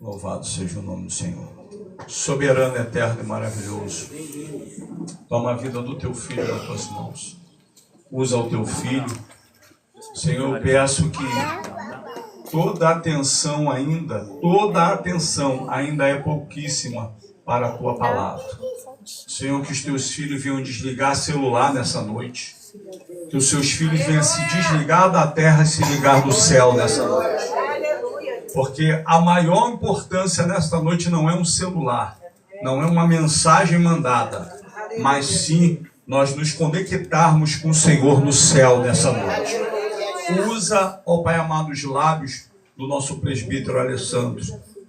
Louvado seja o nome do Senhor. Soberano, eterno e maravilhoso. Toma a vida do teu filho nas tuas mãos. Usa o teu filho. Senhor, eu peço que toda a atenção ainda é pouquíssima para a tua palavra. Senhor, que os teus filhos venham desligar celular nessa noite. Que os seus filhos venham se desligar da terra e se ligar do céu nessa noite. Porque a maior importância nesta noite não é um celular, não é uma mensagem mandada, mas sim nós nos conectarmos com o Senhor no céu nessa noite. Usa, ó Pai amado, os lábios do nosso presbítero Alessandro,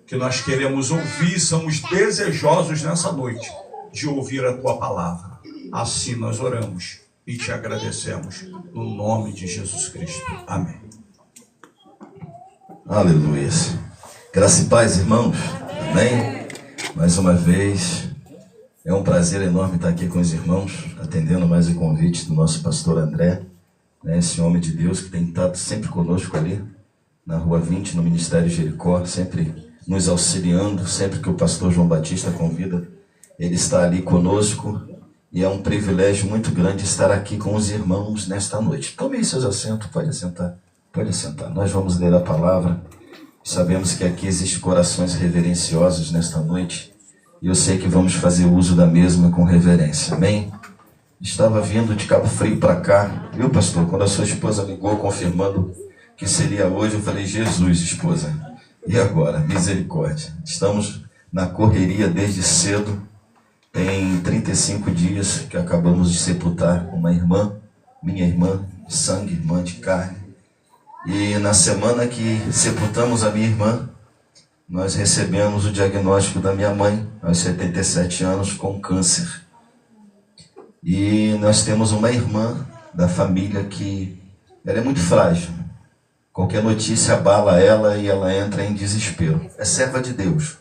que nós queremos ouvir, somos desejosos nessa noite de ouvir a tua palavra. Assim nós oramos e te agradecemos no nome de Jesus Cristo. Amém. Aleluia. Graça e paz, irmãos. Amém? Mais uma vez, é um prazer enorme estar aqui com os irmãos, atendendo mais o convite do nosso pastor André, né, esse homem de Deus que tem estado sempre conosco ali, na Rua 20, no Ministério Jericó, sempre nos auxiliando, sempre que o pastor João Batista convida, ele está ali conosco, e é um privilégio muito grande estar aqui com os irmãos nesta noite. Tomem seus assentos, pode assentar. Pode assentar. Nós vamos ler a palavra. Sabemos que aqui existem corações reverenciosos nesta noite. E eu sei que vamos fazer uso da mesma com reverência. Amém? Estava vindo de Cabo Frio para cá. Viu, pastor? Quando a sua esposa ligou confirmando que seria hoje, eu falei, Jesus, esposa. E agora? Misericórdia. Estamos na correria desde cedo. Tem 35 dias que acabamos de sepultar uma irmã, minha irmã de sangue, irmã de carne. E na semana que sepultamos a minha irmã, nós recebemos o diagnóstico da minha mãe, aos 77 anos, com câncer. E nós temos uma irmã da família que ela é muito frágil. Qualquer notícia abala ela e ela entra em desespero. É serva de Deus,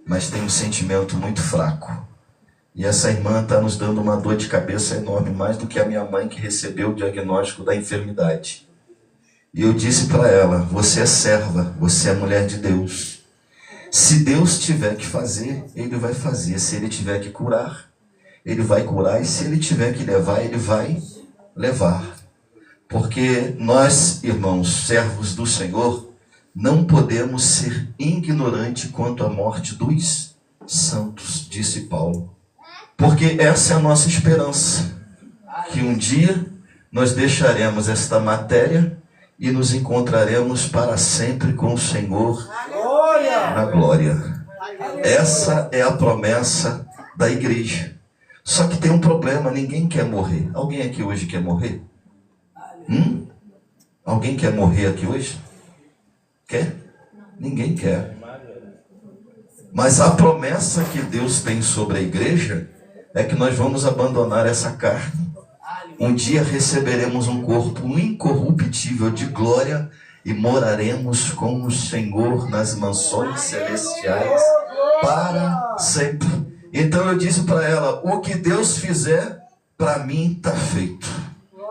mas tem um sentimento muito fraco. E essa irmã está nos dando uma dor de cabeça enorme, mais do que a minha mãe que recebeu o diagnóstico da enfermidade. E eu disse para ela, você é serva, você é mulher de Deus. Se Deus tiver que fazer, Ele vai fazer. Se Ele tiver que curar, Ele vai curar. E se Ele tiver que levar, Ele vai levar. Porque nós, irmãos, servos do Senhor, não podemos ser ignorantes quanto à morte dos santos, disse Paulo. Porque essa é a nossa esperança. Que um dia nós deixaremos esta matéria e nos encontraremos para sempre com o Senhor na glória. Essa é a promessa da igreja. Só que tem um problema, ninguém quer morrer. Alguém aqui hoje quer morrer? Alguém quer morrer aqui hoje? Quer? Ninguém quer. Mas a promessa que Deus tem sobre a igreja é que nós vamos abandonar essa carne. Um dia receberemos um corpo incorruptível de glória e moraremos com o Senhor nas mansões celestiais para sempre. Então eu disse para ela, o que Deus fizer, para mim está feito.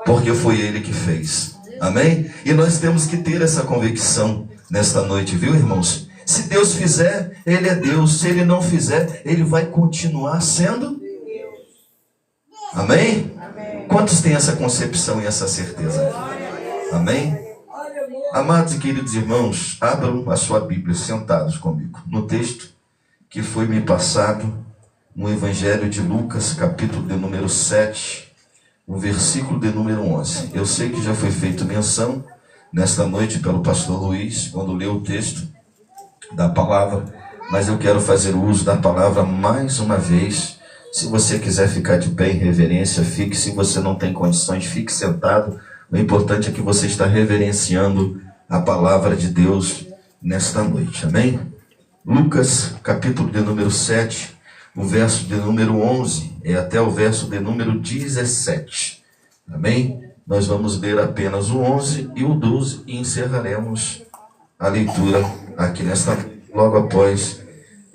Porque foi Ele que fez. Amém? E nós temos que ter essa convicção nesta noite, viu, irmãos? Se Deus fizer, Ele é Deus. Se Ele não fizer, Ele vai continuar sendo. Amém? Quantos têm essa concepção e essa certeza? Amém? Amados e queridos irmãos, abram a sua Bíblia sentados comigo. No texto que foi me passado no Evangelho de Lucas, capítulo de número 7, o versículo de número 11. Eu sei que já foi feita menção nesta noite pelo pastor Luiz, quando leu o texto da palavra, mas eu quero fazer uso da palavra mais uma vez. Se você quiser ficar de pé em reverência, fique. Se você não tem condições, fique sentado. O importante é que você está reverenciando a palavra de Deus nesta noite. Amém? Lucas, capítulo de número 7, o verso de número 11 e até o verso de número 17. Amém? Nós vamos ler apenas o 11 e o 12 e encerraremos a leitura aqui nesta. Logo após,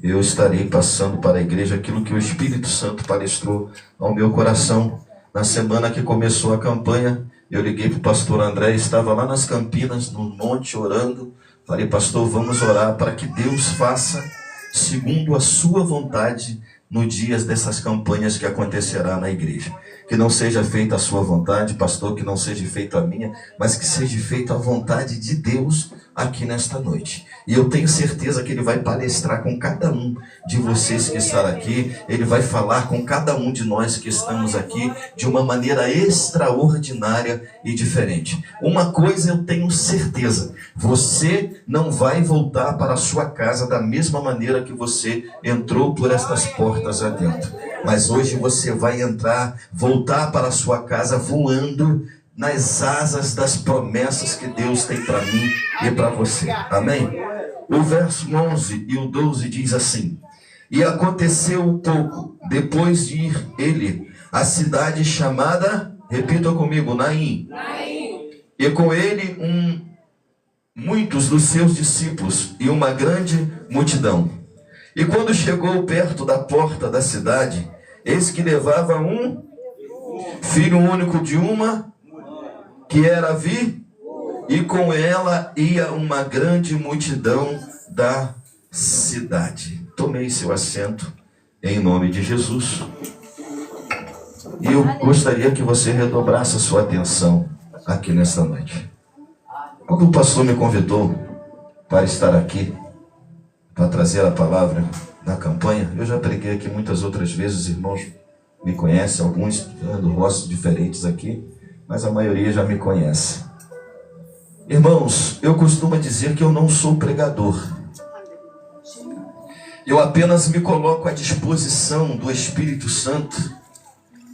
eu estarei passando para a igreja aquilo que o Espírito Santo palestrou ao meu coração. Na semana que começou a campanha, eu liguei para o pastor André, estava lá nas Campinas, no monte, orando, Falei, pastor, vamos orar para que Deus faça segundo a sua vontade no dias dessas campanhas que acontecerá na igreja. Que não seja feita a sua vontade, pastor, que não seja feita a minha, mas que seja feita a vontade de Deus aqui nesta noite. E eu tenho certeza que Ele vai palestrar com cada um de vocês que está aqui. Ele vai falar com cada um de nós que estamos aqui de uma maneira extraordinária e diferente. Uma coisa eu tenho certeza: você não vai voltar para a sua casa da mesma maneira que você entrou por estas portas adentro. Mas hoje você vai voltar para a sua casa voando nas asas das promessas que Deus tem para mim e para você. Amém? O verso 11 e o 12 diz assim: e aconteceu pouco depois de ir ele à cidade chamada, repita comigo, Naim. E com ele muitos dos seus discípulos e uma grande multidão. E quando chegou perto da porta da cidade, eis que levava um filho único de uma que era e com ela ia uma grande multidão da cidade. Tomei seu assento em nome de Jesus. E eu gostaria que você redobrasse a sua atenção aqui nesta noite. Quando o pastor me convidou para estar aqui, para trazer a palavra na campanha, eu já preguei aqui muitas outras vezes, irmãos me conhecem, alguns do rostos diferentes aqui, mas a maioria já me conhece. Irmãos, eu costumo dizer que eu não sou pregador. Eu apenas me coloco à disposição do Espírito Santo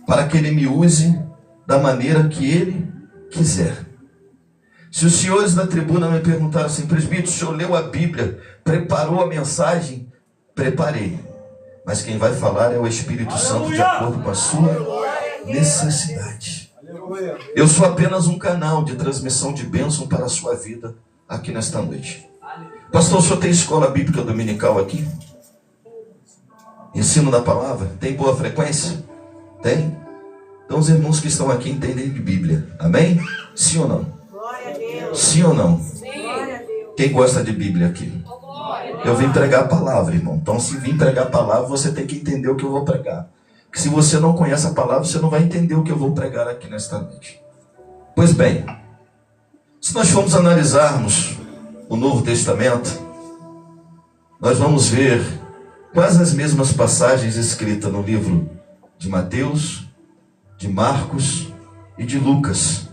para que Ele me use da maneira que Ele quiser. Se os senhores da tribuna me perguntaram assim: presbítero, o senhor leu a Bíblia, preparou a mensagem? Preparei. Mas quem vai falar é o Espírito Santo de acordo com a sua necessidade. Eu sou apenas um canal de transmissão de bênção para a sua vida aqui nesta noite. Pastor, o senhor tem escola bíblica dominical aqui? Ensino da palavra? Tem boa frequência? Tem? Então os irmãos que estão aqui entendem de Bíblia. Amém? Sim ou não? Sim ou não? Quem gosta de Bíblia aqui? Eu vim pregar a palavra, irmão. Então, se vim pregar a palavra, você tem que entender o que eu vou pregar. Porque se você não conhece a palavra, você não vai entender o que eu vou pregar aqui nesta noite. Pois bem, se nós formos analisarmos o Novo Testamento, nós vamos ver quase as mesmas passagens escritas no livro de Mateus, de Marcos e de Lucas,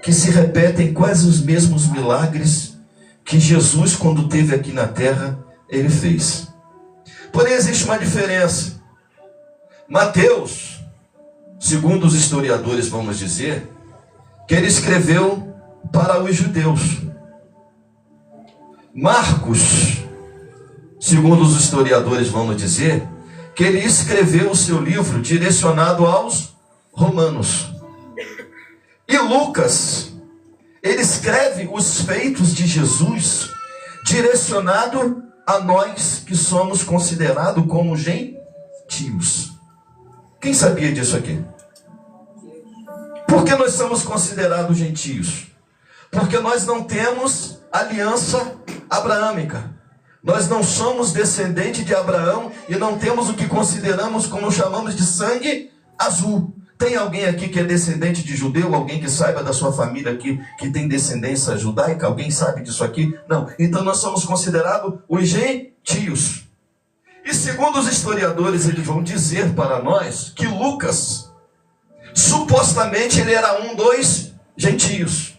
que se repetem quase os mesmos milagres que Jesus, quando esteve aqui na terra, Ele fez. Porém, existe uma diferença. Mateus, segundo os historiadores vamos dizer, que ele escreveu para os judeus. Marcos, segundo os historiadores vamos dizer, que ele escreveu o seu livro direcionado aos romanos. E Lucas, ele escreve os feitos de Jesus direcionado a nós que somos considerados como gentios. Quem sabia disso aqui? Por que nós somos considerados gentios? Porque nós não temos aliança abraâmica. Nós não somos descendentes de Abraão e não temos o que consideramos como chamamos de sangue azul. Tem alguém aqui que é descendente de judeu? Alguém que saiba da sua família aqui que tem descendência judaica? Alguém sabe disso aqui? Não. Então nós somos considerados os gentios. E segundo os historiadores, eles vão dizer para nós que Lucas, supostamente ele era um dos gentios,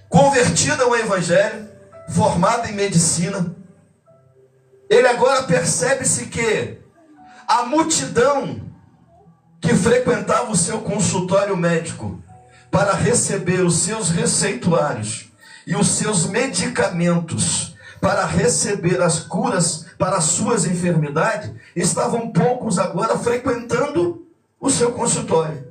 convertido ao evangelho, formado em medicina. Ele agora percebe-se que a multidão que frequentava o seu consultório médico para receber os seus receituários e os seus medicamentos para receber as curas para as suas enfermidades, estavam poucos agora frequentando o seu consultório.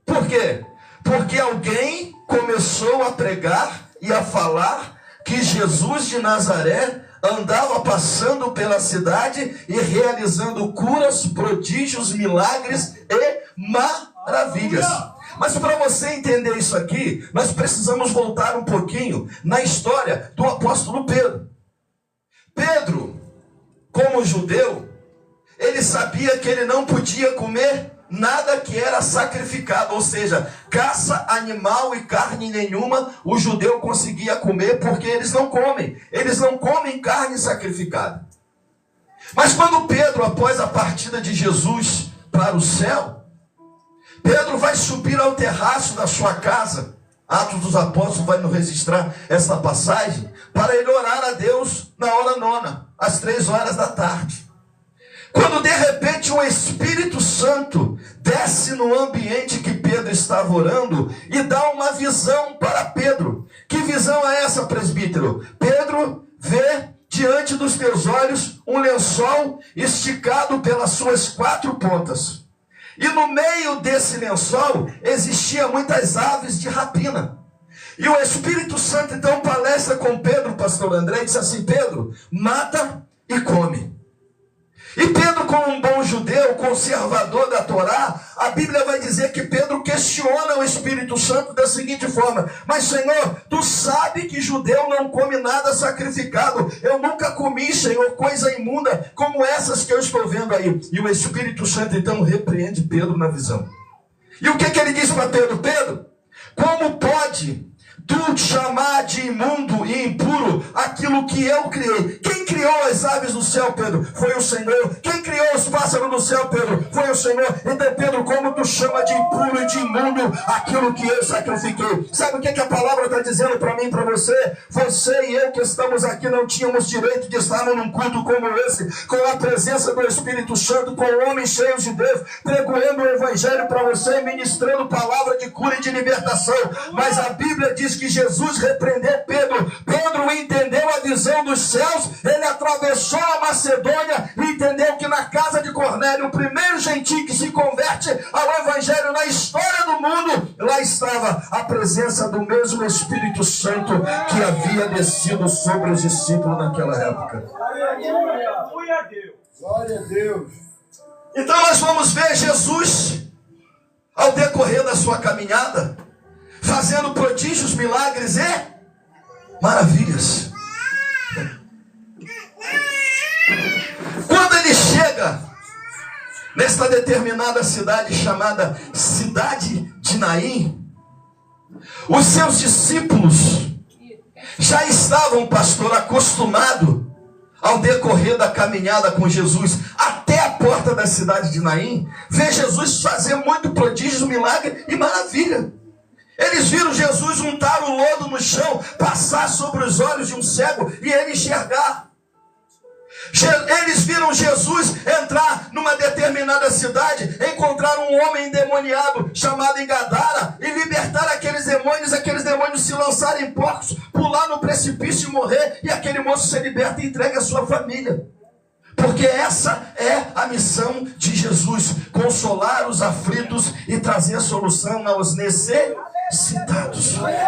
Por quê? Porque alguém começou a pregar e a falar que Jesus de Nazaré andava passando pela cidade e realizando curas, prodígios, milagres e maravilhas. Mas para você entender isso aqui, nós precisamos voltar um pouquinho na história do apóstolo Pedro. Pedro, como judeu, ele sabia que ele não podia comer nada que era sacrificado, ou seja, caça animal e carne nenhuma o judeu conseguia comer, porque eles não comem carne sacrificada. Mas quando Pedro, após a partida de Jesus para o céu, Pedro vai subir ao terraço da sua casa, Atos dos Apóstolos vai nos registrar essa passagem, para ele orar a Deus na hora nona, às 3 da tarde. Quando de repente o Espírito Santo desce no ambiente que Pedro estava orando e dá uma visão para Pedro. Que visão é essa, presbítero? Pedro vê diante dos teus olhos um lençol esticado pelas suas 4 pontas. E no meio desse lençol existiam muitas aves de rapina. E o Espírito Santo então palestra com Pedro, pastor André, e disse assim: Pedro, mata e come. E Pedro, como um bom judeu, conservador da Torá, a Bíblia vai dizer que Pedro questiona o Espírito Santo da seguinte forma: mas Senhor, tu sabe que judeu não come nada sacrificado. Eu nunca comi, Senhor, coisa imunda como essas que eu estou vendo aí. E o Espírito Santo então repreende Pedro na visão. E o que ele diz para Pedro? Pedro, como pode tu chamar de imundo e impuro aquilo que eu criei? Quem criou as aves do céu, Pedro? Foi o Senhor. Quem criou os pássaros do céu, Pedro? Foi o Senhor. Então, Pedro, como tu chama de impuro e de imundo aquilo que eu sacrifiquei? Sabe o que a palavra está dizendo para mim e para você? Você e eu que estamos aqui não tínhamos direito de estar num culto como esse, com a presença do Espírito Santo, com homens cheios de Deus, pregando o Evangelho para você, ministrando palavra de cura e de libertação. Mas a Bíblia diz que Jesus repreendeu Pedro. Pedro entendeu a visão dos céus, ele atravessou a Macedônia e entendeu que na casa de Cornélio, o primeiro gentil que se converte ao Evangelho na história do mundo, lá estava a presença do mesmo Espírito Santo que havia descido sobre os discípulos naquela época. Glória a Deus. Então nós vamos ver Jesus, ao decorrer da sua caminhada, fazendo prodígios, milagres e maravilhas. Quando ele chega nesta determinada cidade chamada Cidade de Naim, os seus discípulos já estavam, pastor, acostumados ao decorrer da caminhada com Jesus até a porta da cidade de Naim, ver Jesus fazer muito prodígios, milagre e maravilha. Eles viram Jesus untar o lodo no chão, passar sobre os olhos de um cego e ele enxergar. Eles viram Jesus entrar numa determinada cidade, encontrar um homem endemoniado chamado Gadara e libertar aqueles demônios se lançarem em porcos, pular no precipício e morrer, e aquele moço ser liberto e entregue à sua família. Porque essa é a missão de Jesus: consolar os aflitos e trazer solução aos necessitados.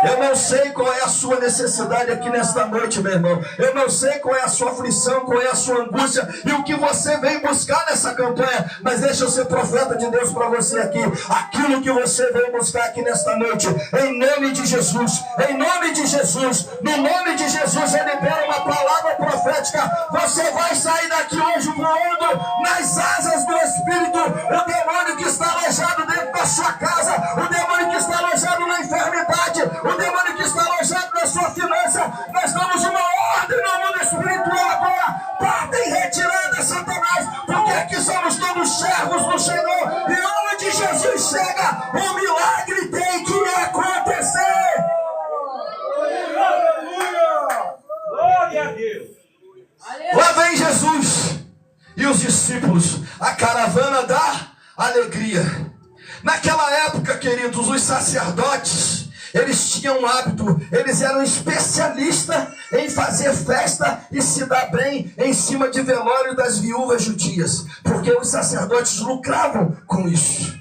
Eu não sei qual é a sua necessidade aqui nesta noite, meu irmão. Eu não sei qual é a sua aflição, qual é a sua angústia e o que você veio buscar nessa campanha. Mas deixa eu ser profeta de Deus para você aqui. Aquilo que você veio buscar aqui nesta noite, em nome de Jesus, em nome de Jesus, no nome de Jesus, eu libero uma palavra profética. Você vai sair daqui hoje voando nas asas do Espírito. O demônio que está alojado dentro da sua casa, o demônio que está alojado na enfermidade, o demônio que está alojado na sua finança, nós damos uma ordem no mundo espiritual agora: parta em retirada, Satanás, porque aqui somos todos servos do Senhor, e onde Jesus chega, o milagre tem que acontecer. Aleluia! Glória a Deus! Lá vem Jesus e os discípulos, a caravana da alegria. Naquela época, queridos, os sacerdotes, eles tinham um hábito, eles eram especialistas em fazer festa e se dar bem em cima de velório das viúvas judias, porque os sacerdotes lucravam com isso.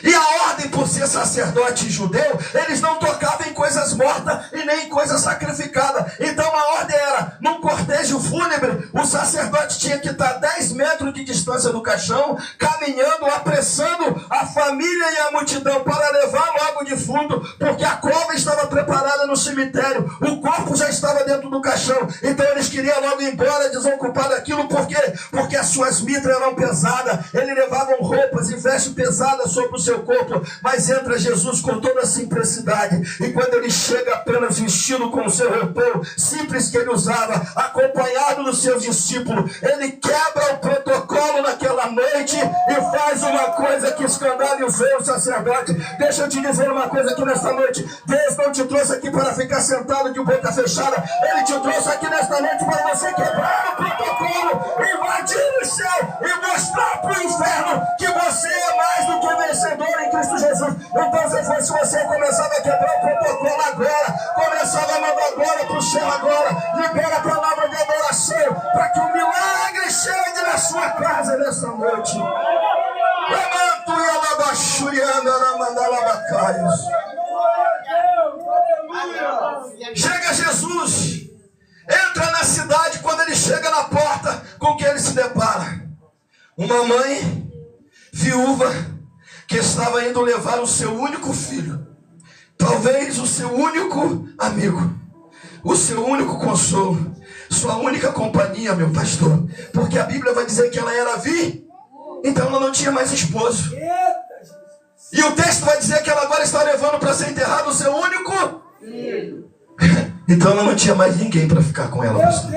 E a ordem, por ser sacerdote judeu, eles não tocavam em coisas mortas e nem em coisas sacrificadas. Então a ordem era, num cortejo fúnebre, o sacerdote tinha que estar 10 metros de distância do caixão, caminhando, apressando a família e a multidão para levar logo o defunto, porque a cova estava preparada no cemitério, o corpo já estava dentro do caixão. Então eles queriam logo ir embora, desocupar daquilo. Por quê? Porque as suas mitras eram pesadas, eles levavam roupas e vestes pesadas sobre o seu corpo. Mas entra Jesus com toda a simplicidade, e quando ele chega apenas vestido com o seu roupão simples que ele usava, acompanhado dos seus discípulos, ele quebra o protocolo naquela noite e faz uma coisa que escandalizou o sacerdote. Deixa eu te dizer uma coisa aqui nesta noite: Deus não te trouxe aqui para ficar sentado de boca fechada, ele te trouxe aqui nesta noite para você quebrar o protocolo, invadir o céu e mostrar para o inferno que você é mais do que vencedor em Cristo Jesus. Então, se fosse você, começava a quebrar o protocolo agora, começava a mandar glória para o céu agora, libera a palavra de adoração, para que o milagre chegue na sua casa nessa noite. Chega Jesus, entra na cidade. Quando ele chega na porta, com que ele se depara? Uma mãe viúva que estava indo levar o seu único filho, talvez o seu único amigo, o seu único consolo, sua única companhia, meu pastor, porque a Bíblia vai dizer que ela era então ela não tinha mais esposo. E o texto vai dizer que ela agora está levando para ser enterrado o seu único filho. Então ela não tinha mais ninguém para ficar com ela, pastor.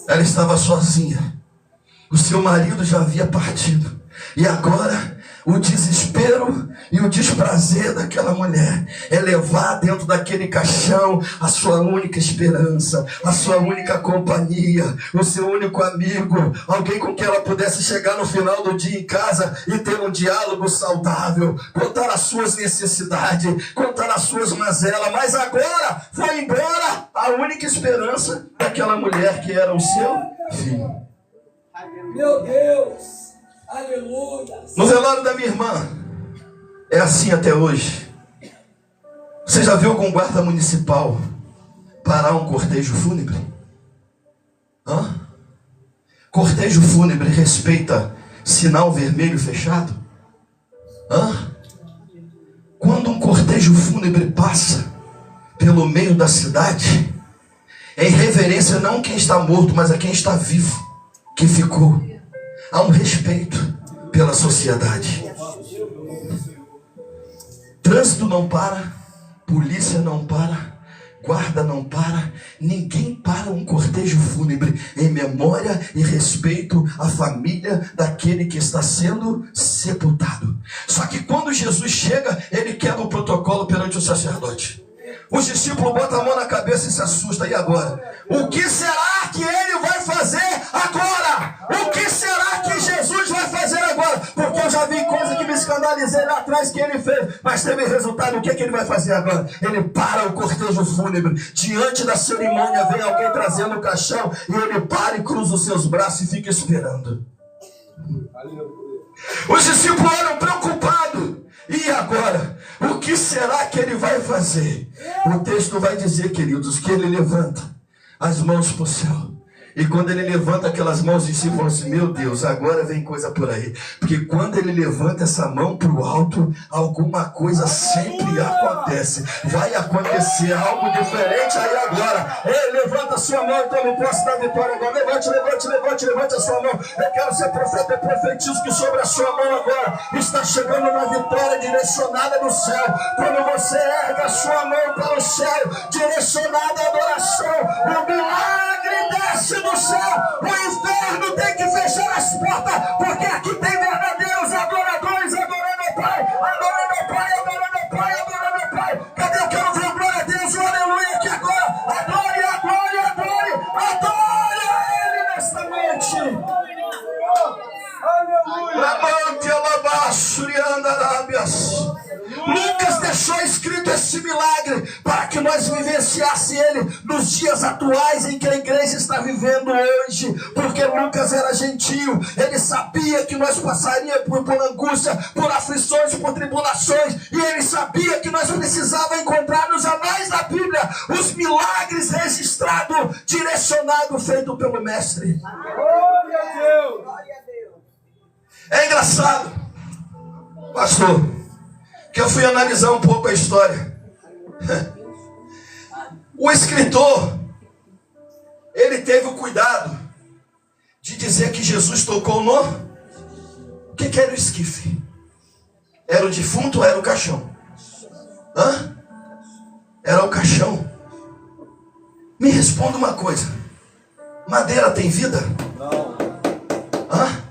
Ela estava sozinha. O seu marido já havia partido. E agora o desespero e o desprazer daquela mulher é levar dentro daquele caixão a sua única esperança, a sua única companhia, o seu único amigo, alguém com quem ela pudesse chegar no final do dia em casa e ter um diálogo saudável, contar as suas necessidades, contar as suas mazelas. Mas agora foi embora a única esperança daquela mulher, que era o seu filho. Meu Deus! Aleluia! No velório da minha irmã, é assim até hoje. Você já viu algum guarda municipal parar um cortejo fúnebre? Cortejo fúnebre respeita sinal vermelho fechado? Quando um cortejo fúnebre passa pelo meio da cidade, é em reverência não a quem está morto, mas a quem está vivo, que ficou. Há um respeito pela sociedade. Trânsito não para, polícia não para, guarda não para, ninguém para um cortejo fúnebre em memória e respeito à família daquele que está sendo sepultado. Só que quando Jesus chega, ele quebra o protocolo perante o sacerdote. Os discípulos botam a mão na cabeça e se assustam. E agora? O que será que ele vai fazer agora? O que será que Jesus vai fazer agora? Porque eu já vi coisa que me escandalizei lá atrás que ele fez, mas teve resultado. O que ele vai fazer agora? Ele para o cortejo fúnebre. Diante da cerimônia vem alguém trazendo o caixão, e ele para e cruza os seus braços e fica esperando. Os discípulos olham preocupados. E agora? O que será que ele vai fazer? O texto vai dizer, queridos, que ele levanta as mãos para o céu. E quando ele levanta aquelas mãos, os discípulos falam assim: meu Deus, agora vem coisa por aí. Porque quando ele levanta essa mão para o alto, alguma coisa sempre acontece. Vai acontecer algo diferente aí agora. Ei, levanta a sua mão, então eu posso dar vitória agora. Levante a sua mão. Eu quero ser profeta e profetizo que sobre a sua mão agora está chegando uma vitória direcionada no céu. Quando você erga a sua mão para o céu, direcionada à adoração, o milagre desce do céu. O inferno tem que fechar as portas, porque aqui tem verdadeiros adoradores adorando ao Pai, adorando ao Pai, adorando ao Pai, adorando ao Pai. Cadê? Eu quero ver glória a Deus, aleluia aqui agora. Adore, adore, adore, adore a Ele nesta noite. Levante alabaço e andarábias. Lucas deixou escrito esse milagre para que nós vivenciasse ele nos dias atuais em que a igreja está vivendo hoje, porque Lucas era gentio, ele sabia que nós passaríamos por angústia, por aflições, por tribulações, e ele sabia que nós precisávamos encontrar nos anais da Bíblia os milagres registrados, direcionados, feitos pelo Mestre. Glória a Deus! É engraçado, pastor, que eu fui analisar um pouco a história. O escritor, ele teve o cuidado de dizer que Jesus tocou no... O que era o esquife? Era o defunto ou era o caixão? Hã? Era o caixão. Me responda uma coisa. Madeira tem vida? Não. Hã?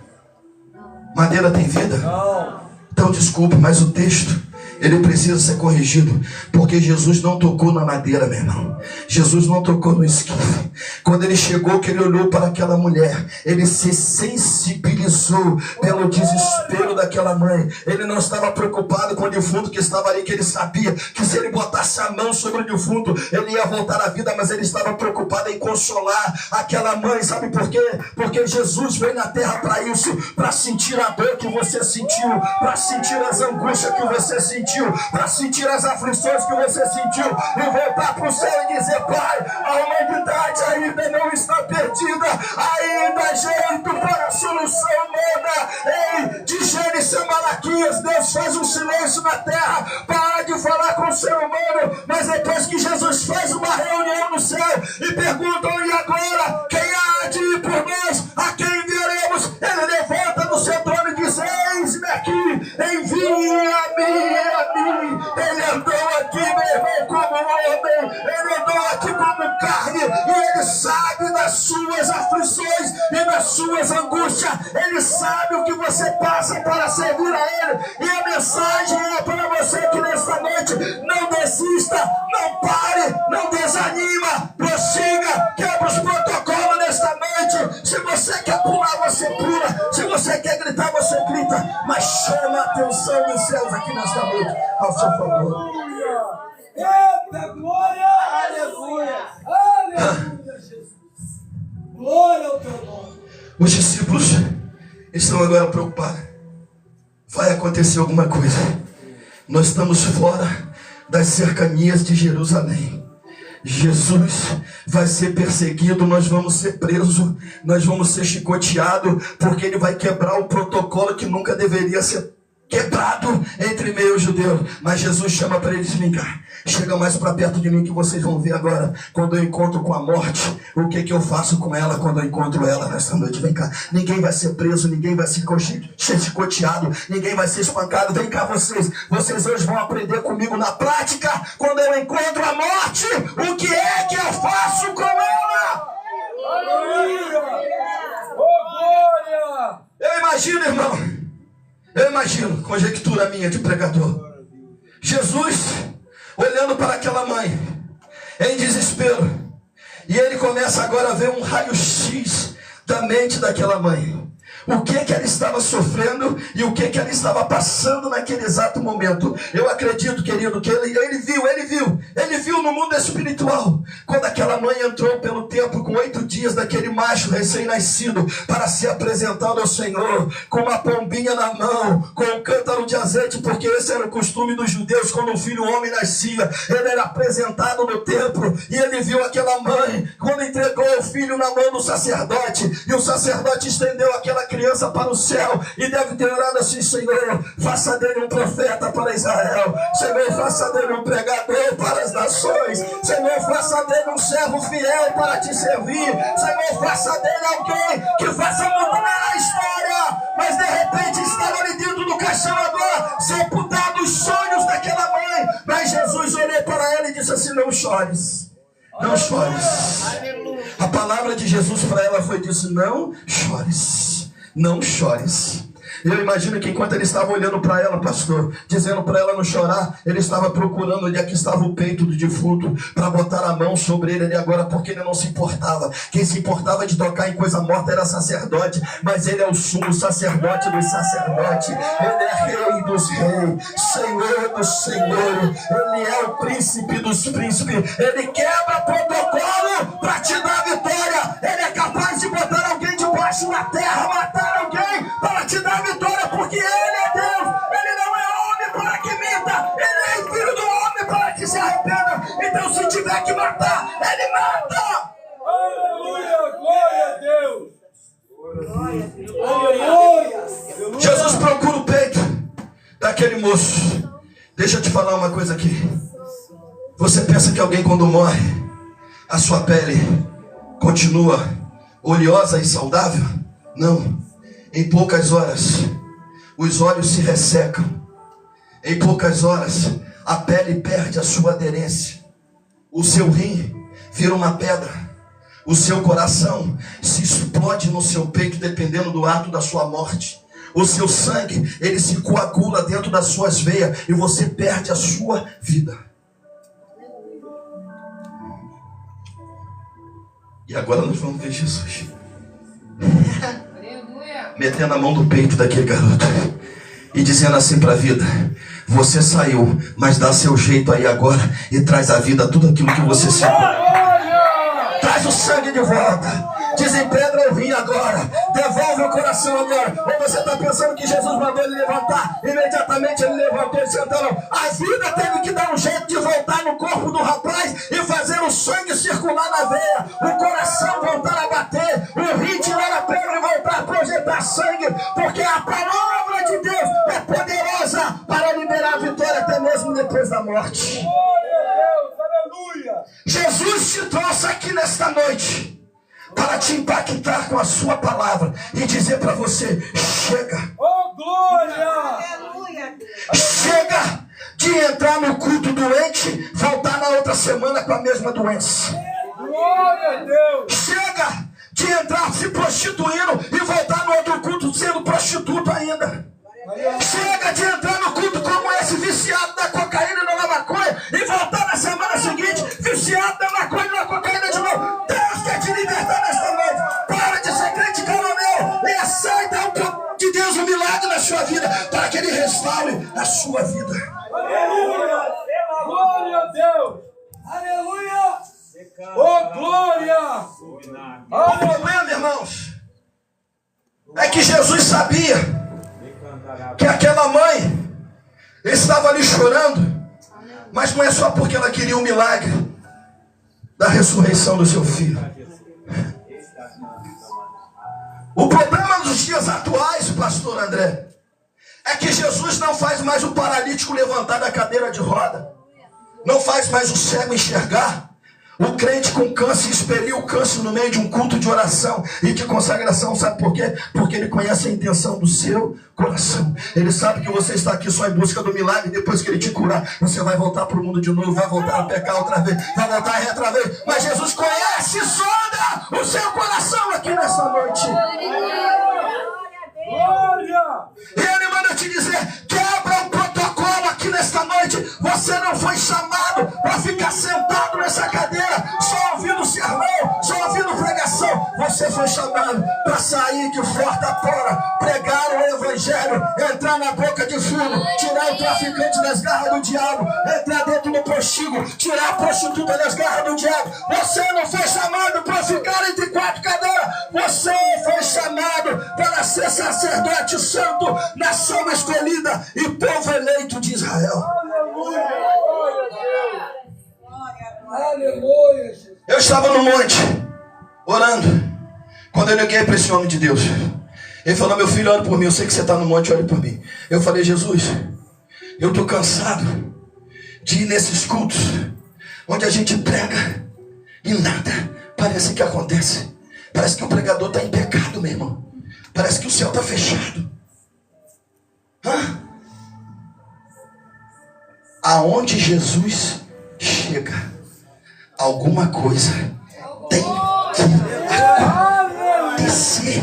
Madeira tem vida? Não. Então desculpe, mas o texto, ele precisa ser corrigido, porque Jesus não tocou na madeira, meu irmão. Jesus não tocou no esquife. Quando ele chegou, que ele olhou para aquela mulher, ele se sensibilizou pelo desespero daquela mãe. Ele não estava preocupado com o defunto que estava ali, que ele sabia que se ele botasse a mão sobre o defunto, ele ia voltar à vida, mas ele estava preocupado em consolar aquela mãe. Sabe por quê? Porque Jesus veio na terra para isso, para sentir a dor que você sentiu, para sentir as angústias que você sentiu, para sentir as aflições que você sentiu, e voltar para o céu e dizer: Pai, a humanidade ainda não está perdida, ainda há jeito para a solução humana. Ei, de Gênesis a Malaquias, Deus faz um silêncio na terra, para de falar com o ser humano, mas depois que Jesus faz uma reunião no céu e perguntam: e agora, quem há de ir por nós? A quem enviaremos? Ele levanta do seu trono e diz: eis-me aqui, envia-me a mim. Ele andou aqui, meu irmão, como homem, ele andou aqui como carne, e ele sabe das suas aflições e das suas angústias. Ele sabe o que você passa para servir a ele, e a mensagem é para você que nesta noite: não desista, não pare, não desanima, prossiga, quebra os protocolos nesta noite. Se você quer pular, você pula. Se você quer gritar, você grita, mas chama a atenção dos céus aqui nesta noite ao seu favor. Eita, glória! Aleluia! Aleluia, Jesus! Glória ao teu nome! Os discípulos estão agora preocupados. Vai acontecer alguma coisa. Nós estamos fora das cercanias de Jerusalém. Jesus vai ser perseguido, nós vamos ser presos, nós vamos ser chicoteados, porque ele vai quebrar o protocolo que nunca deveria ser quebrado entre meio judeus. Mas Jesus chama para eles: vem cá, chega mais para perto de mim, que vocês vão ver agora, quando eu encontro com a morte, o que eu faço com ela quando eu encontro ela nesta noite. Vem cá, ninguém vai ser preso, ninguém vai ser chicoteado, ninguém vai ser espancado. Vem cá, vocês hoje vão aprender comigo na prática. Quando eu encontro a morte, o que é que eu faço com ela? Aleluia! Oh, glória! Eu imagino, conjectura minha de pregador, Jesus olhando para aquela mãe em desespero, e ele começa agora a ver um raio-x da mente daquela mãe. O que ela estava sofrendo e o que ela estava passando naquele exato momento. Eu acredito, querido, que ele viu no mundo espiritual, quando aquela mãe entrou pelo templo com 8 dias daquele macho recém-nascido para ser apresentado ao Senhor, com uma pombinha na mão, com um cântaro de azeite, porque esse era o costume dos judeus. Quando um filho homem nascia, ele era apresentado no templo, e ele viu aquela mãe quando entregou o filho na mão do sacerdote, e o sacerdote estendeu aquela criança para o céu, e deve ter orado assim: Senhor, faça dele um profeta para Israel, Senhor, faça dele um pregador para as nações, Senhor, faça dele um servo fiel para te servir, Senhor, faça dele alguém que faça mudar a história. Mas de repente estava ali dentro do caixão agora, sepultado os sonhos daquela mãe. Mas Jesus olhou para ela e disse assim: não chores, não chores. A palavra de Jesus para ela foi: disse, não chores, não chores. Eu imagino que enquanto ele estava olhando para ela, pastor, dizendo para ela não chorar, ele estava procurando onde é que estava o peito do defunto para botar a mão sobre ele ali agora, porque ele não se importava. Quem se importava de tocar em coisa morta era sacerdote, mas ele é o sumo sacerdote dos sacerdotes. Ele é rei dos reis, senhor dos senhores. Ele é o príncipe dos príncipes. Ele quebra protocolo para te dar vitória. Ele é capaz de botar alguém debaixo da terra, matar alguém para te dar vitória, porque ele é Deus. Ele não é homem para que minta. Ele é filho do homem para que se arrependa. Então se tiver que matar, ele mata. Aleluia, glória a Deus. Aleluia. Jesus procura o peito daquele moço. Deixa eu te falar uma coisa aqui. Você pensa que alguém quando morre, a sua pele continua oleosa e saudável? Não. Em poucas horas, os olhos se ressecam. Em poucas horas, a pele perde a sua aderência. O seu rim vira uma pedra. O seu coração se explode no seu peito, dependendo do ato da sua morte. O seu sangue, ele se coagula dentro das suas veias e você perde a sua vida. E agora nós vamos ver Jesus metendo a mão no peito daquele garoto e dizendo assim para a vida: você saiu, mas dá seu jeito aí agora e traz à vida tudo aquilo que você sentiu. Traz o sangue de volta. Desempedra o rim agora. Devolve o coração agora. Ou você está pensando que Jesus mandou ele levantar? Imediatamente ele levantou e sentou. A vida teve que dar um jeito de voltar no corpo do rapaz e fazer o sangue circular na veia, o coração voltar a bater, o rim tirar a pedra e voltar a projetar sangue, porque a palavra de Deus é poderosa para liberar a vitória até mesmo depois da morte. Glória a Deus, aleluia. Jesus te trouxe aqui nesta noite para te impactar com a sua palavra e dizer para você: chega. Oh, glória. Chega de entrar no culto doente, voltar na outra semana com a mesma doença. Glória a Deus. Chega de entrar se prostituindo e voltar no outro culto sendo prostituto ainda. Chega de entrar no culto como esse viciado da cocaína e da maconha e voltar na semana seguinte viciado da maconha e da cocaína de novo. Deus quer te libertar nesta noite. Para de ser crente caronel e aceita de Deus um milagre na sua vida para que Ele restaure a sua vida. Aleluia. Glória a Deus. Aleluia. Oh, glória. O problema, irmãos, é que Jesus sabia que aquela mãe estava ali chorando, mas não é só porque ela queria um milagre da ressurreição do seu filho. O problema nos dias atuais, pastor André, é que Jesus não faz mais o paralítico levantar da cadeira de roda, não faz mais o cego enxergar. O crente com câncer expeliu o câncer no meio de um culto de oração e de consagração. Sabe por quê? Porque ele conhece a intenção do seu coração. Ele sabe que você está aqui só em busca do milagre. Depois que ele te curar, você vai voltar para o mundo de novo, vai voltar a pecar outra vez, vai voltar a errar outra vez. Mas Jesus conhece e sonda o seu coração aqui nessa noite. Glória. E ele manda te dizer: quebra o protocolo aqui nesta noite. Você não foi chamado para ficar sentado nessa cadeira só ouvindo sermão, só ouvindo pregação. Você foi chamado para sair de porta fora, pregar o evangelho, entrar na boca de fumo, tirar o traficante das garras do diabo, entrar dentro do prostíbulo, tirar a prostituta das garras do diabo. Você não foi chamado para ficar entre quatro cadeiras. Você foi chamado para ser sacerdote santo, nação escolhida e povo eleito de Israel. Aleluia. Glória a Deus. Aleluia. Eu estava no monte, orando, quando eu liguei para esse homem de Deus. Ele falou: meu filho, ore por mim, eu sei que você está no monte, ore por mim. Eu falei: Jesus, eu estou cansado de ir nesses cultos, onde a gente prega e nada parece que acontece. Parece que o pregador está em pecado, meu irmão. Parece que o céu está fechado. Aonde Jesus chega, alguma coisa tem que acontecer.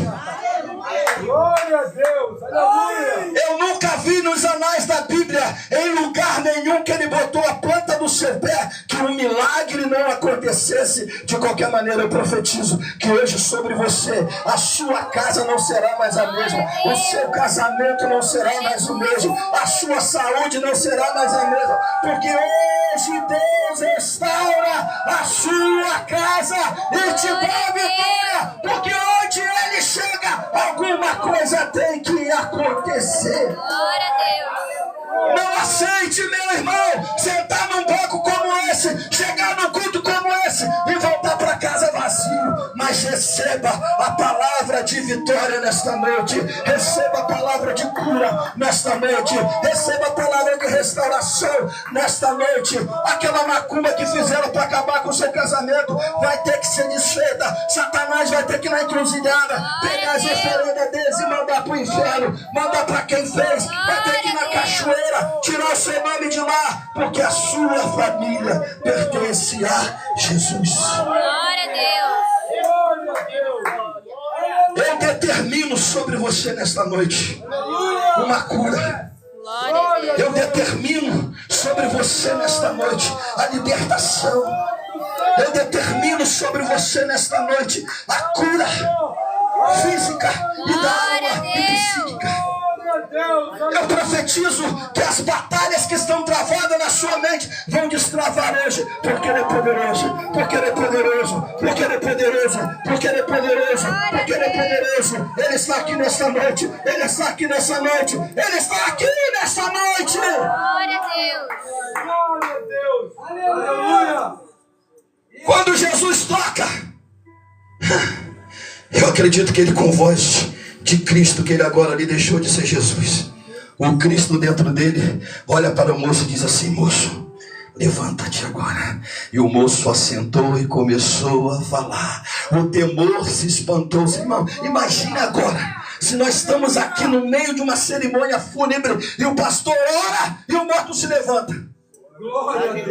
Glória a Deus. Eu nunca vi nos anais da Bíblia, em lugar nenhum, que ele botou a planta do seu pé, que um milagre não acontecesse. De qualquer maneira, eu profetizo que hoje sobre você, a sua casa não será mais a mesma, o seu casamento não será mais o mesmo, a sua saúde não será mais a mesma, porque hoje Deus restaura a sua casa e te dá vitória, porque onde Ele chega, alguma coisa tem que acontecer. Glória a Deus. Não aceite, meu irmão, sentar num banco como esse, chegar num culto como esse e voltar para casa vazio. Mas receba a palavra de vitória nesta noite. Receba a palavra de cura nesta noite. Receba a palavra de restauração nesta noite. Aquela macumba que fizeram para acabar com o seu casamento vai ter que ser desfeita. Satanás vai ter que ir na encruzilhada, pegar as oferendas deles e mandar para o inferno, mandar para quem fez. Vai ter que ir na cachoeira, tirar o seu nome de lá, porque a sua família pertence a Jesus. Glória a Deus. Eu determino sobre você nesta noite uma cura. Glória a Deus. Eu determino sobre você nesta noite a libertação. Eu determino sobre você nesta noite a cura física e da alma e psíquica. Eu profetizo que as batalhas que estão travadas na sua mente vão destravar hoje, porque Ele é poderoso, porque Ele é poderoso, porque Ele é poderoso, porque Ele é poderoso, porque Ele é poderoso. Ele está aqui nesta noite, Ele está aqui nessa noite, Ele está aqui nessa noite. Glória a Deus. Glória a Deus. Aleluia. Quando Jesus toca, eu acredito que Ele, com voz de Cristo, que Ele agora lhe deixou de ser Jesus, o Cristo dentro dele olha para o moço e diz assim: moço, levanta-te agora. E o moço assentou e começou a falar. O temor se espantou. Irmão, imagine agora, se nós estamos aqui no meio de uma cerimônia fúnebre e o pastor ora e o morto se levanta.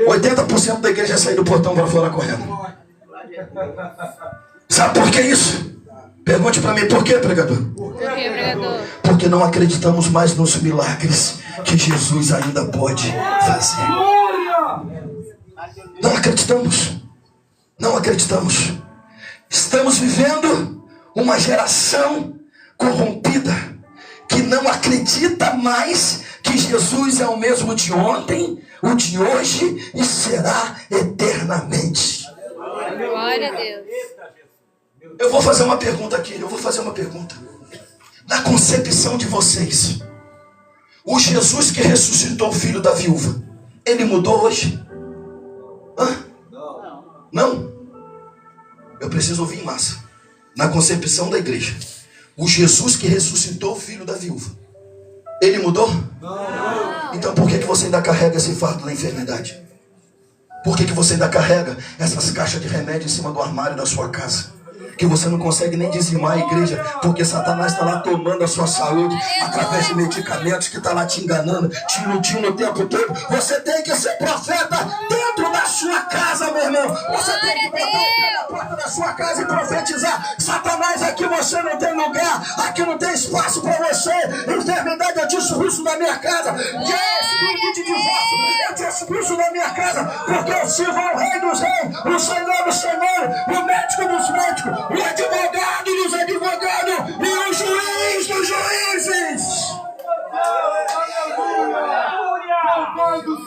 80% da igreja sai do portão para fora correndo. Sabe por que isso? Pergunte para mim, por que, pregador? Por que, pregador? Porque não acreditamos mais nos milagres que Jesus ainda pode fazer. Não acreditamos. Não acreditamos. Estamos vivendo uma geração corrompida que não acredita mais que Jesus é o mesmo de ontem, o de hoje e será eternamente. Glória a Deus. Eu vou fazer uma pergunta aqui, Na concepção de vocês, o Jesus que ressuscitou o filho da viúva, ele mudou hoje? Hã? Não? Eu preciso ouvir em massa. Na concepção da igreja, o Jesus que ressuscitou o filho da viúva, ele mudou? Não. Então por que você ainda carrega esse fardo da enfermidade? Por que você ainda carrega essas caixas de remédio em cima do armário da sua casa? Que você não consegue nem dizimar a igreja, porque Satanás está lá tomando a sua saúde através de medicamentos, que está lá te enganando, te iludindo o tempo todo. Você tem que ser profeta dentro da sua casa, meu irmão. Você tem que botar o pé na porta da sua casa e profetizar: Satanás, aqui você não tem lugar, aqui não tem espaço para você. Enfermidade, eu te expulso da minha casa. Espírito de divórcio, eu te expulso da minha casa, porque eu sirvo ao Rei dos Reis, o Senhor dos Senhores, o médico dos médicos, o advogado dos advogados e o juiz dos juízes.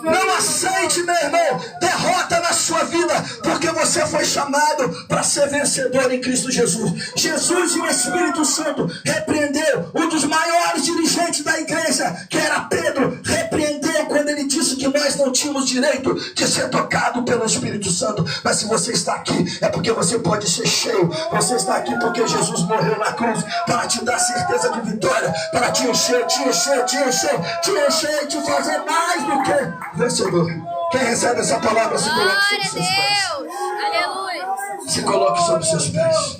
Não aceite, meu irmão, derrota na sua vida, porque você foi chamado para ser vencedor em Cristo Jesus. Jesus e o Espírito Santo repreendeu um dos maiores dirigentes da igreja, que era Pedro. Repreendeu quando ele disse que nós não tínhamos direito de ser tocado pelo Espírito Santo. Mas se você está aqui, é porque você pode ser cheio. Você está aqui porque Jesus morreu na cruz para te dar certeza de vitória, para te encher, te encher, te encher, te encher e te fazer mais do que vencedor. Quem recebe essa palavra, se coloque sobre seus pés. Aleluia. Se coloque sobre seus pés.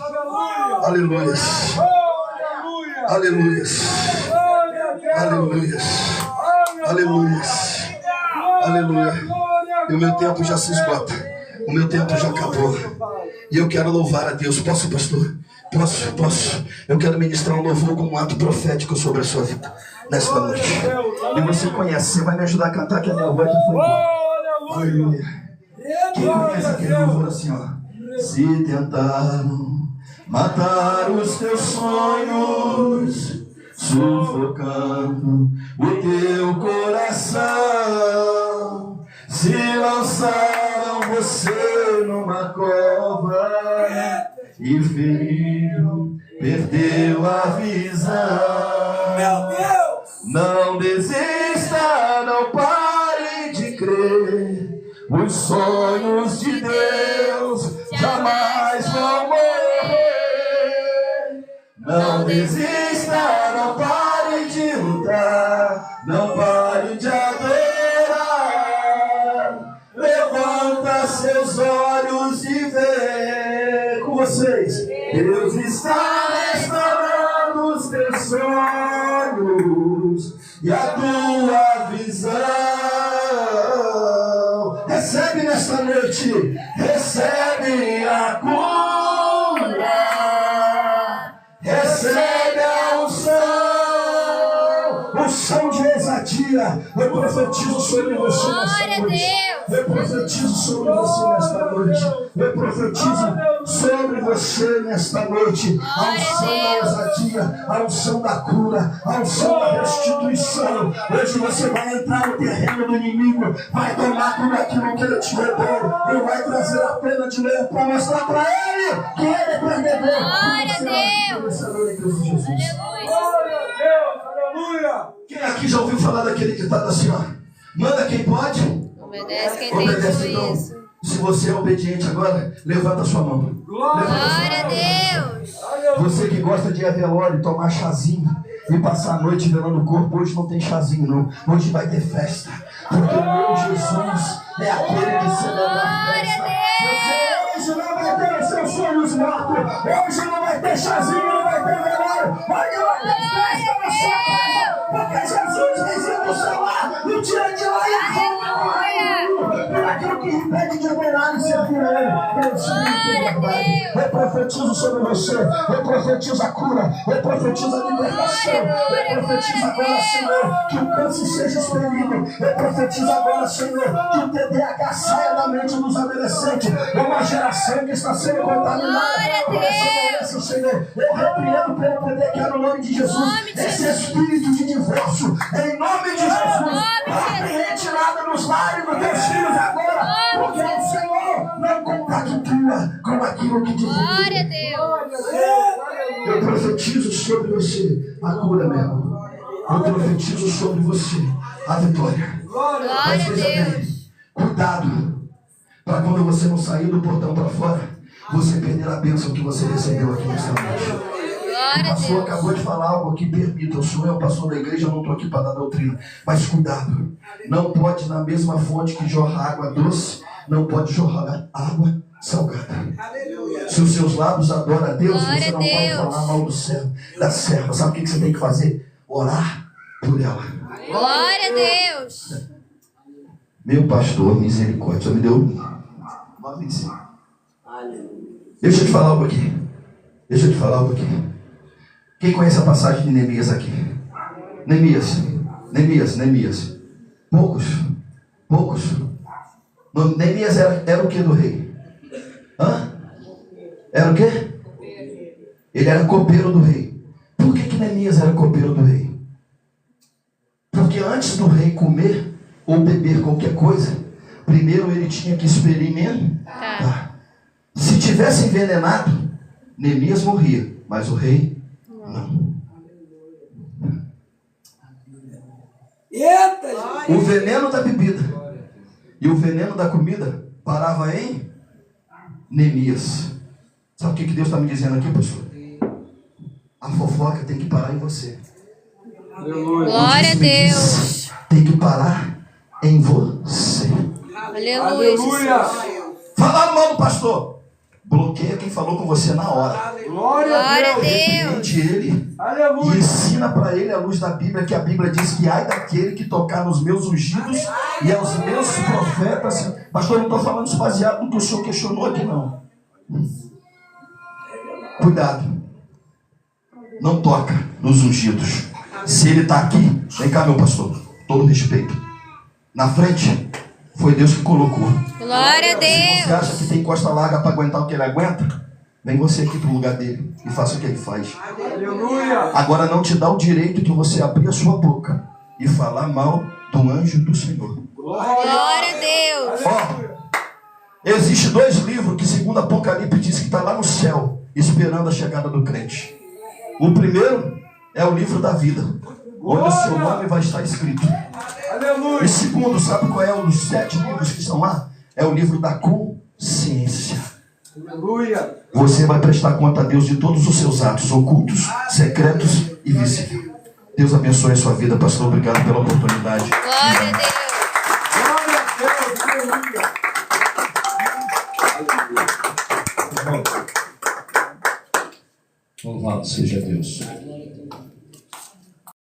Aleluia. Aleluia. Aleluia. Aleluia. Aleluia. E o meu tempo já se esgota. O meu tempo já acabou. E eu quero louvar a Deus. Posso, pastor? Posso. Eu quero ministrar um louvor como um ato profético sobre a sua vida nesta noite. E você conhece, você vai me ajudar a cantar, que a minha voz já foi embora. Aleluia. Quem conhece aquele louvor assim, ó? Se tentaram matar os teus sonhos, sufocando o teu coração, se lançaram você numa cova e feriram, perdeu a visão. Meu Deus! Não desista, não pare de crer. Os sonhos de Deus jamais vão morrer. Não desista, não pare de lutar, não pare de adorar. Levanta seus olhos e vê com vocês. Deus está restaurando os teus sonhos e a tua visão. Recebe nesta noite, recebe a cura, recebe a unção de ousadia. Eu profetizo sobre você nesta noite. Eu profetizo sobre você nesta noite. Eu profetizo sobre você nesta noite. A unção da ousadia, a unção da cura, a unção da restituição. Hoje você vai entrar no terreno do inimigo, vai tomar tudo aquilo que ele te roubou e vai trazer a pena de leão para mostrar para ele que ele é perdedor. Glória a Deus. Glória a Deus, aleluia. Quem aqui já ouviu falar daquele ditado assim, ó? Manda quem pode. Obedece quem tem Obedece então. juízo. Se você é obediente agora, levanta a sua mão. Glória Glória a Deus. Você que gosta de ir a velório, tomar chazinho e passar a noite velando o corpo, hoje não tem chazinho não. Hoje vai ter festa. Porque o meu Jesus é aquele que celebra a festa. Você hoje não vai ter os seus sonhos mortos. Hoje não vai ter chazinho, não vai ter velório. Hoje vai ter festa na sua casa. Porque Jesus visita o seu lar e tira de lá e arruma. Por aquilo que impede de adorar e servir a Ele. Eu profetizo sobre você. Eu profetizo a cura. Eu profetizo a libertação. Eu profetizo agora, Senhor, que o câncer seja expelido. Eu profetizo agora, Senhor, que o TDAH saia da mente dos adolescentes. Uma geração que está sendo contaminada por essa doença, Senhor. Eu repreendo pelo poder que é no nome de Jesus esse espírito de divórcio. Em nome de Jesus. Não retirada nos lares dos teus filhos agora. Porque o Senhor não compactua com aquilo que diz. Glória a Deus. Eu profetizo sobre você a cura, meu irmão. Eu profetizo sobre você a vitória. Glória Mas a veja bem, Deus. cuidado para quando você não sair do portão para fora, você perder a bênção que você recebeu aqui nesta noite. O Glória a pastor Deus. acabou de falar algo que permita. Eu sou o pastor da igreja, eu não estou aqui para dar doutrina. Mas cuidado, não pode na mesma fonte que jorra água doce, não pode jorrar água salgada. Se os seus lábios adoram a Deus, Glória você não a pode Deus. falar mal do céu, da serva. Sabe o que você tem que fazer? Orar por ela. Glória a Deus. Meu pastor, misericórdia, me deu uma vez. Deixa eu te falar algo aqui. Deixa eu te falar algo aqui. Quem conhece a passagem de Neemias aqui? Neemias. Poucos. Neemias era o que do rei? Era o quê? Ele era copeiro do rei. Por que Neemias era copeiro do rei? Porque antes do rei comer ou beber qualquer coisa, primeiro ele tinha que experimentar. Se tivesse envenenado, Neemias morria, mas o rei não. Eita, gente. O veneno da bebida e o veneno da comida parava em Neemias. Sabe o que Deus está me dizendo aqui, pastor? A fofoca tem que parar em você. Glória a Deus. Tem que parar em você. Aleluia. Jesus. Falaram mal do pastor. Bloqueia quem falou com você na hora. Glória a Glória a Deus. Deus. Repreende ele. Aleluia. E ensina para ele a luz da Bíblia, que a Bíblia diz que ai daquele que tocar nos meus ungidos e aos meus profetas. Pastor, eu não estou falando isso baseado no que o senhor questionou aqui, não. Cuidado. não toca nos ungidos. Se ele está aqui, vem cá, meu pastor, todo respeito. Na frente, foi Deus que colocou. Glória a Se você Deus. acha que tem costa larga para aguentar o que ele aguenta, vem você aqui pro lugar dele e faça o que ele faz. Aleluia. Agora não te dá o direito de você abrir a sua boca e falar mal do anjo do Senhor. Glória a Deus. Ó, existe 2 livros que, segundo Apocalipse, diz que está lá no céu, esperando a chegada do crente. O primeiro é o livro da vida, onde o seu nome vai estar escrito. Aleluia. E segundo, sabe qual é um dos 7 livros que estão lá? É o livro da consciência. Aleluia. Você vai prestar conta a Deus de todos os seus atos ocultos, secretos e visíveis. Deus abençoe a sua vida, pastor. Obrigado pela oportunidade. Glória a Deus. Glória a Deus. Aleluia. Louvado seja Deus.